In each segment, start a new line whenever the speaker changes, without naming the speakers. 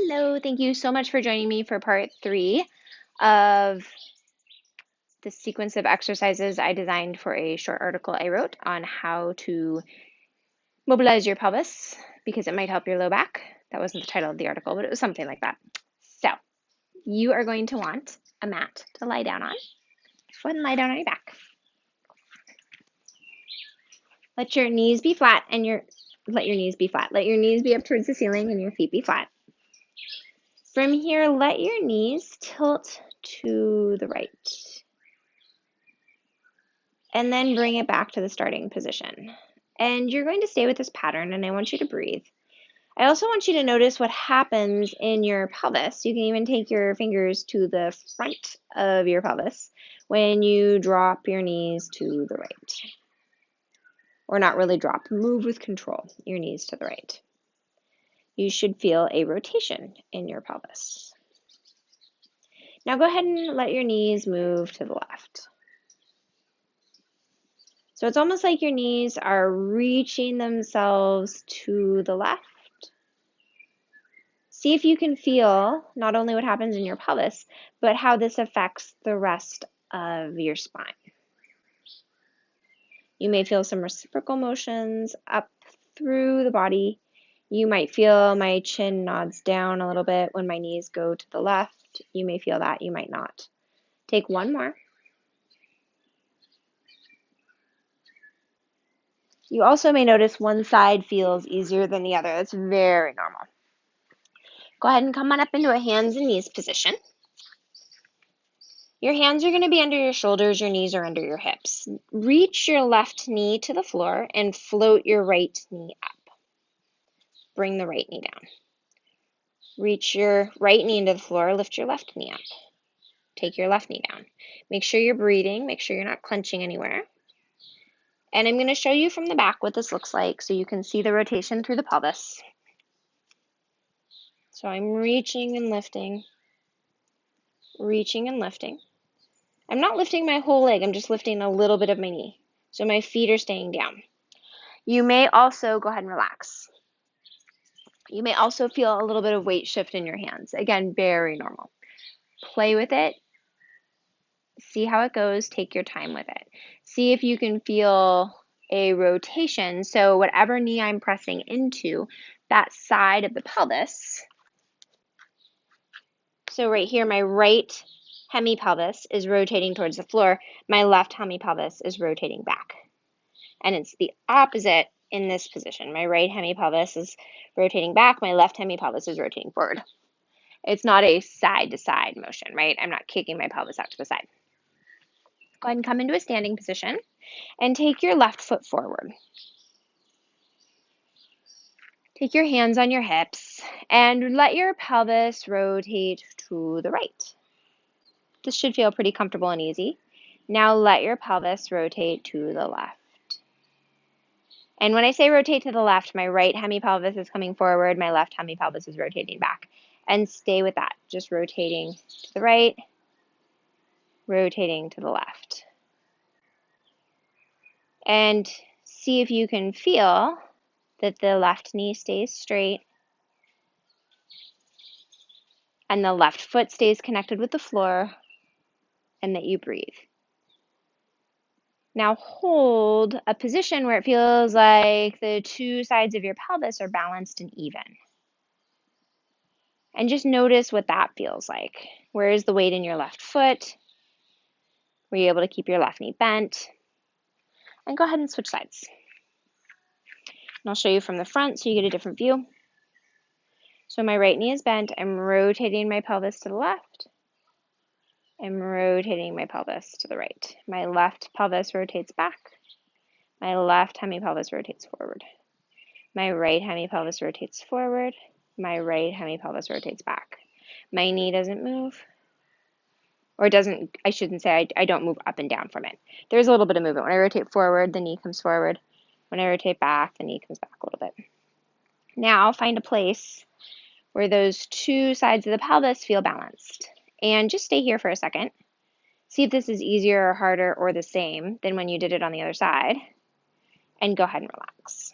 Hello, thank you so much for joining me for part 3 of the sequence of exercises I designed for a short article I wrote on how to mobilize your pelvis because it might help your low back. That wasn't the title of the article, but it was something like that. So, you are going to want a mat to lie down on. Go ahead and lie down on your back. Let your knees be flat and let your knees be flat. Let your knees be up towards the ceiling and your feet be flat. From here, let your knees tilt to the right. And then bring it back to the starting position. And you're going to stay with this pattern, and I want you to breathe. I also want you to notice what happens in your pelvis. You can even take your fingers to the front of your pelvis when you drop your knees to the right. Or not really drop, move with control, your knees to the right. You should feel a rotation in your pelvis. Now go ahead and let your knees move to the left. So it's almost like your knees are reaching themselves to the left. See if you can feel not only what happens in your pelvis, but how this affects the rest of your spine. You may feel some reciprocal motions up through the body. You might feel my chin nods down a little bit when my knees go to the left. You may feel that, you might not. Take one more. You also may notice one side feels easier than the other. That's very normal. Go ahead and come on up into a hands and knees position. Your hands are going to be under your shoulders, your knees are under your hips. Reach your left knee to the floor and float your right knee up. Bring the right knee down. Reach your right knee into the floor, lift your left knee up. Take your left knee down. Make sure you're breathing, make sure you're not clenching anywhere. And I'm going to show you from the back what this looks like so you can see the rotation through the pelvis. So I'm reaching and lifting, reaching and lifting. I'm not lifting my whole leg, I'm just lifting a little bit of my knee. So my feet are staying down. You may also go ahead and relax. You may also feel a little bit of weight shift in your hands. Again, very normal. Play with it. See how it goes. Take your time with it. See if you can feel a rotation. So whatever knee I'm pressing into, that side of the pelvis. So right here, my right hemipelvis is rotating towards the floor. My left hemipelvis is rotating back. And it's the opposite in this position. My right hemipelvis is rotating back. My left hemipelvis is rotating forward. It's not a side-to-side motion, right? I'm not kicking my pelvis out to the side. Go ahead and come into a standing position and take your left foot forward. Take your hands on your hips and let your pelvis rotate to the right. This should feel pretty comfortable and easy. Now let your pelvis rotate to the left. And when I say rotate to the left, my right hemipelvis is coming forward, my left hemipelvis is rotating back. And stay with that, just rotating to the right, rotating to the left. And see if you can feel that the left knee stays straight and the left foot stays connected with the floor and that you breathe. Now hold a position where it feels like the two sides of your pelvis are balanced and even. And just notice what that feels like. Where is the weight in your left foot? Were you able to keep your left knee bent? And go ahead and switch sides. And I'll show you from the front so you get a different view. So my right knee is bent. I'm rotating my pelvis to the left. I'm rotating my pelvis to the right. My left pelvis rotates back. My left hemipelvis rotates forward. My right hemipelvis rotates forward. My right hemipelvis rotates back. My knee doesn't move. Or doesn't, I shouldn't say, I don't move up and down from it. There's a little bit of movement. When I rotate forward, the knee comes forward. When I rotate back, the knee comes back a little bit. Now find a place where those two sides of the pelvis feel balanced. And just stay here for a second. See if this is easier or harder or the same than when you did it on the other side. And go ahead and relax.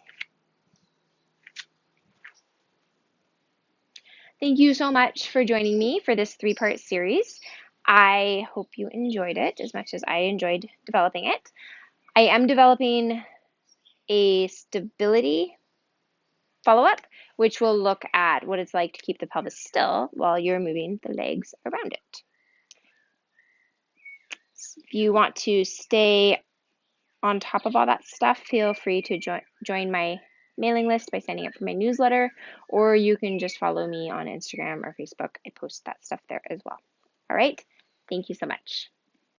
Thank you so much for joining me for this three-part series. I hope you enjoyed it as much as I enjoyed developing it. I am developing a stability follow-up, which will look at what it's like to keep the pelvis still while you're moving the legs around it. If you want to stay on top of all that stuff, feel free to join my mailing list by signing up for my newsletter, or you can just follow me on Instagram or Facebook. I post that stuff there as well. All right. Thank you so much.